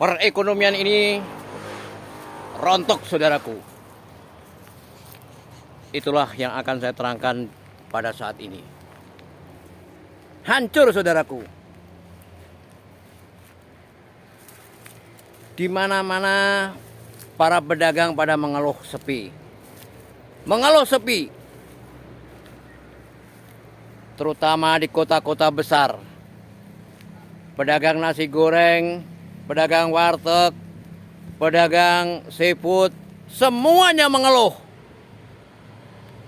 Perekonomian ini rontok, saudaraku. Itulah yang akan saya terangkan pada saat ini. Hancur, saudaraku. Di mana-mana para pedagang pada mengeluh sepi. Mengeluh sepi. Terutama di kota-kota besar. Pedagang nasi goreng, pedagang warteg, pedagang seafood, semuanya mengeluh.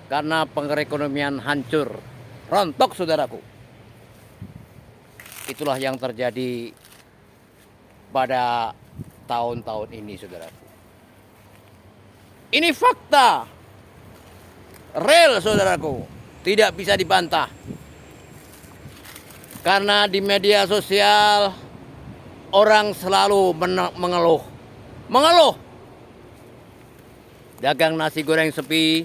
Karena perekonomian hancur, rontok, saudaraku. Itulah yang terjadi pada tahun-tahun ini, saudaraku. Ini fakta real, saudaraku, tidak bisa dibantah. Karena di media sosial orang selalu mengeluh. Dagang nasi goreng sepi,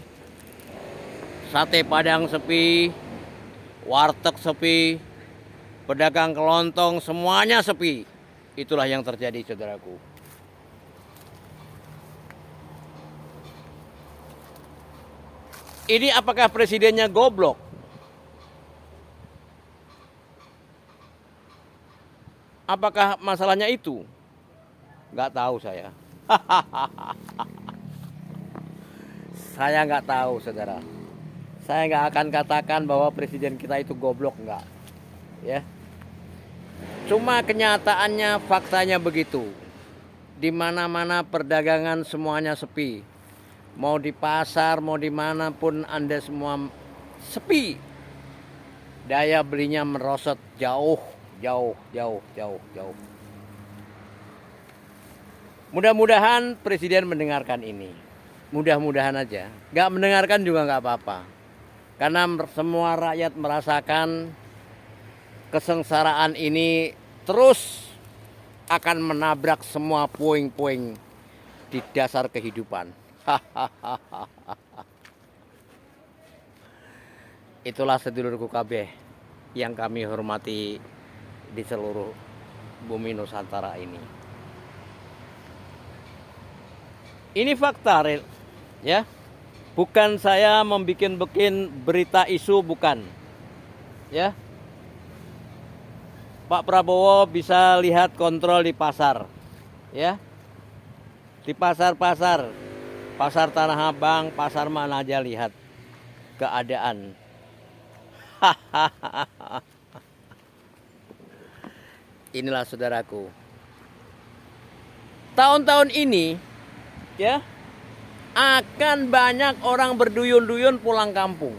sate padang sepi, warteg sepi, pedagang kelontong semuanya sepi. Itulah yang terjadi, saudaraku. Ini apakah presidennya goblok? Apakah masalahnya itu? Nggak tahu saya. Saya nggak tahu, saudara. Saya nggak akan katakan bahwa presiden kita itu goblok, nggak. Ya. Cuma kenyataannya, faktanya begitu. Di mana-mana perdagangan semuanya sepi. Mau di pasar, mau dimanapun Anda semua sepi. Daya belinya merosot jauh. Mudah-mudahan presiden mendengarkan ini. Mudah-mudahan aja. Gak mendengarkan juga gak apa-apa. Karena semua rakyat merasakan kesengsaraan ini terus akan menabrak semua puing-puing di dasar kehidupan. Itulah sedulurku kabeh yang kami hormati di seluruh bumi Nusantara ini. Ini fakta real, ya. Bukan saya membikin berita isu, bukan. Ya. Pak Prabowo bisa lihat kontrol di pasar. Ya. Di pasar-pasar, pasar Tanah Abang, pasar mana aja lihat keadaan. Inilah, saudaraku. Tahun-tahun ini, ya, akan banyak orang berduyun-duyun pulang kampung.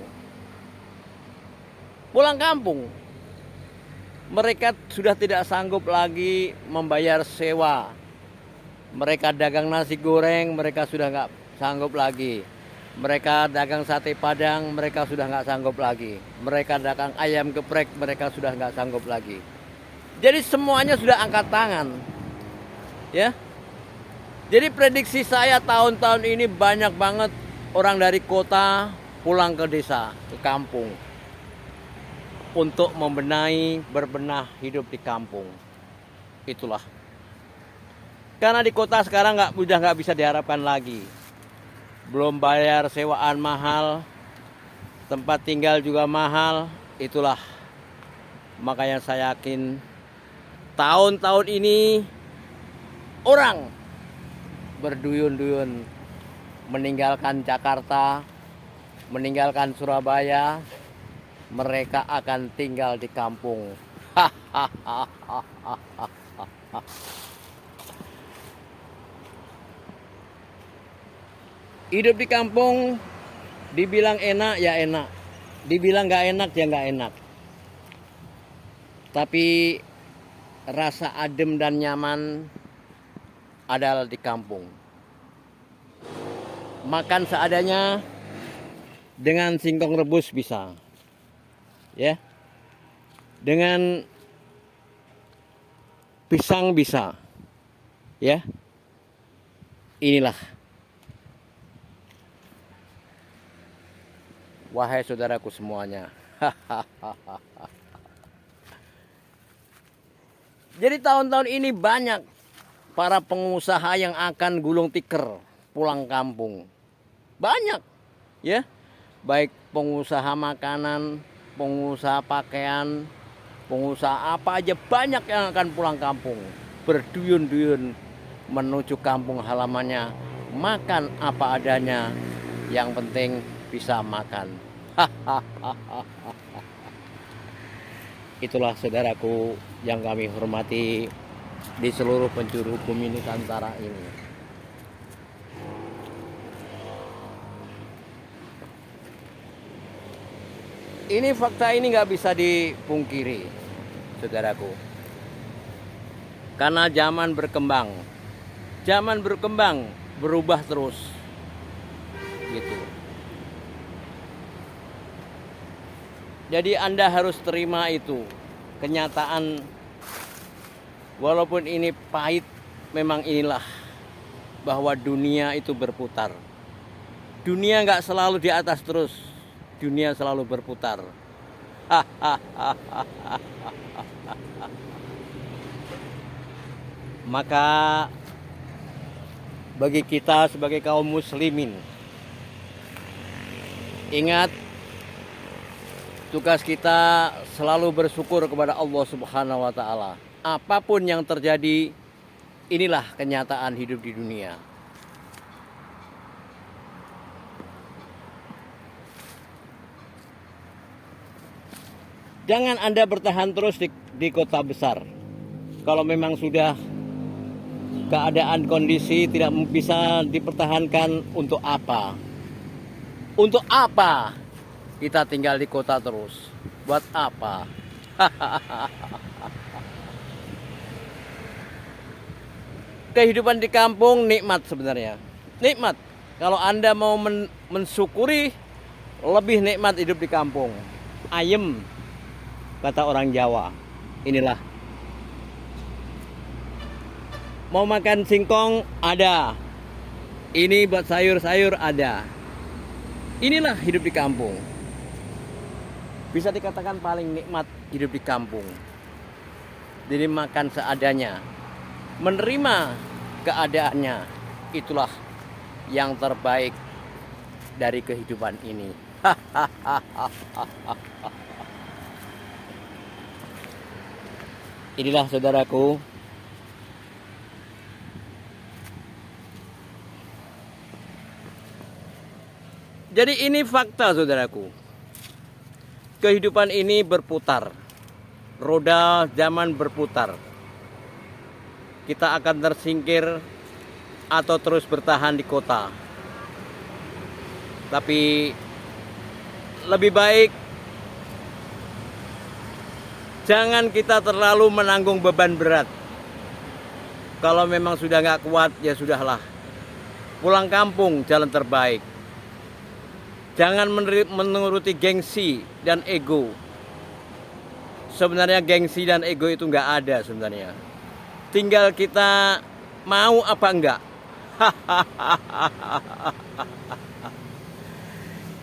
Pulang kampung. Mereka sudah tidak sanggup lagi membayar sewa. Mereka dagang nasi goreng, mereka sudah nggak sanggup lagi. Mereka dagang sate padang, mereka sudah nggak sanggup lagi. Mereka dagang ayam geprek, mereka sudah nggak sanggup lagi. Jadi semuanya sudah angkat tangan, ya. Jadi prediksi saya tahun-tahun ini banyak banget orang dari kota pulang ke desa, ke kampung, untuk berbenah hidup di kampung. Itulah. Karena di kota sekarang udah nggak bisa diharapkan lagi. Belum bayar sewaan mahal, tempat tinggal juga mahal. Itulah. Makanya saya yakin tahun-tahun ini orang berduyun-duyun meninggalkan Jakarta, meninggalkan Surabaya, mereka akan tinggal di kampung. Hidup di kampung dibilang enak ya enak, dibilang gak enak ya gak enak. Tapi rasa adem dan nyaman adalah di kampung. Makan seadanya dengan singkong rebus bisa. Ya. Dengan pisang bisa. Ya. Inilah. Wahai saudaraku semuanya. Jadi tahun-tahun ini banyak para pengusaha yang akan gulung tikar pulang kampung. Banyak ya, baik pengusaha makanan, pengusaha pakaian, pengusaha apa aja, banyak yang akan pulang kampung, berduyun-duyun menuju kampung halamannya, makan apa adanya, yang penting bisa makan. Itulah saudaraku yang kami hormati di seluruh penjuru bumi Nusantara ini. Ini fakta, ini nggak bisa dipungkiri, saudaraku. Karena zaman berkembang, berubah terus, gitu. Jadi Anda harus terima itu, kenyataan. Walaupun ini pahit, memang inilah bahwa dunia itu berputar. Dunia nggak selalu di atas terus, dunia selalu berputar. Maka bagi kita sebagai kaum muslimin, ingat, tugas kita selalu bersyukur kepada Allah Subhanahu wa Ta'ala. Apapun yang terjadi, inilah kenyataan hidup di dunia. Jangan Anda bertahan terus di kota besar. Kalau memang sudah keadaan kondisi tidak bisa dipertahankan, untuk apa? Untuk apa kita tinggal di kota terus? Buat apa? Kehidupan di kampung nikmat sebenarnya. Nikmat. Kalau Anda mau mensyukuri, lebih nikmat hidup di kampung. Ayem, kata orang Jawa. Inilah. Mau makan singkong ada. Ini buat sayur-sayur ada. Inilah hidup di kampung. Bisa dikatakan paling nikmat hidup di kampung. Jadi makan seadanya, menerima keadaannya, itulah yang terbaik dari kehidupan ini. Inilah saudaraku, jadi ini fakta saudaraku. Kehidupan ini berputar, roda zaman berputar. Kita akan tersingkir atau terus bertahan di kota. Tapi lebih baik jangan kita terlalu menanggung beban berat. Kalau memang sudah nggak kuat, ya sudahlah. Pulang kampung jalan terbaik. Jangan menuruti gengsi dan ego. Sebenarnya gengsi dan ego itu nggak ada sebenarnya. Tinggal kita mau apa enggak.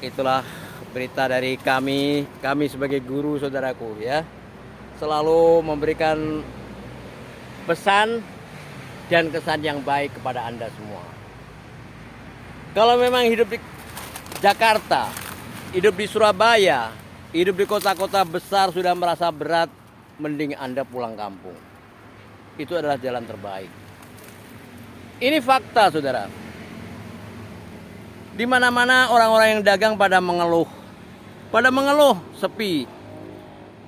Itulah berita dari kami sebagai guru saudaraku ya. Selalu memberikan pesan dan kesan yang baik kepada Anda semua. Kalau memang hidup di Jakarta, hidup di Surabaya, hidup di kota-kota besar sudah merasa berat, mending Anda pulang kampung. Itu adalah jalan terbaik. Ini fakta, saudara. Di mana-mana orang-orang yang dagang pada mengeluh. Sepi.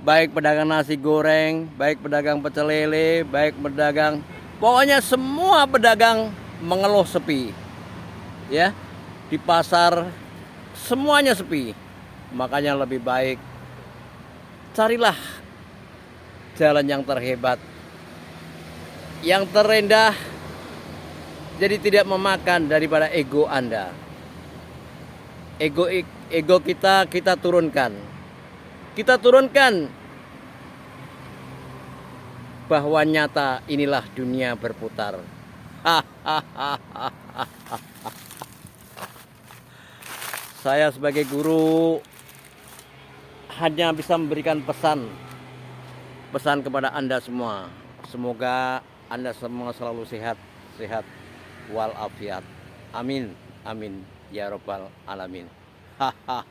Baik pedagang nasi goreng, baik pedagang pecel lele, baik pedagang, pokoknya semua pedagang mengeluh sepi. Ya, di pasar semuanya sepi. Makanya lebih baik carilah jalan yang terhebat, yang terendah, jadi tidak memakan daripada ego Anda. Ego kita turunkan. Kita turunkan bahwa nyata inilah dunia berputar. Saya sebagai guru hanya bisa memberikan pesan kepada Anda semua. Semoga Anda semua selalu sehat, sehat walafiat. Amin, amin ya robbal alamin. Hahaha.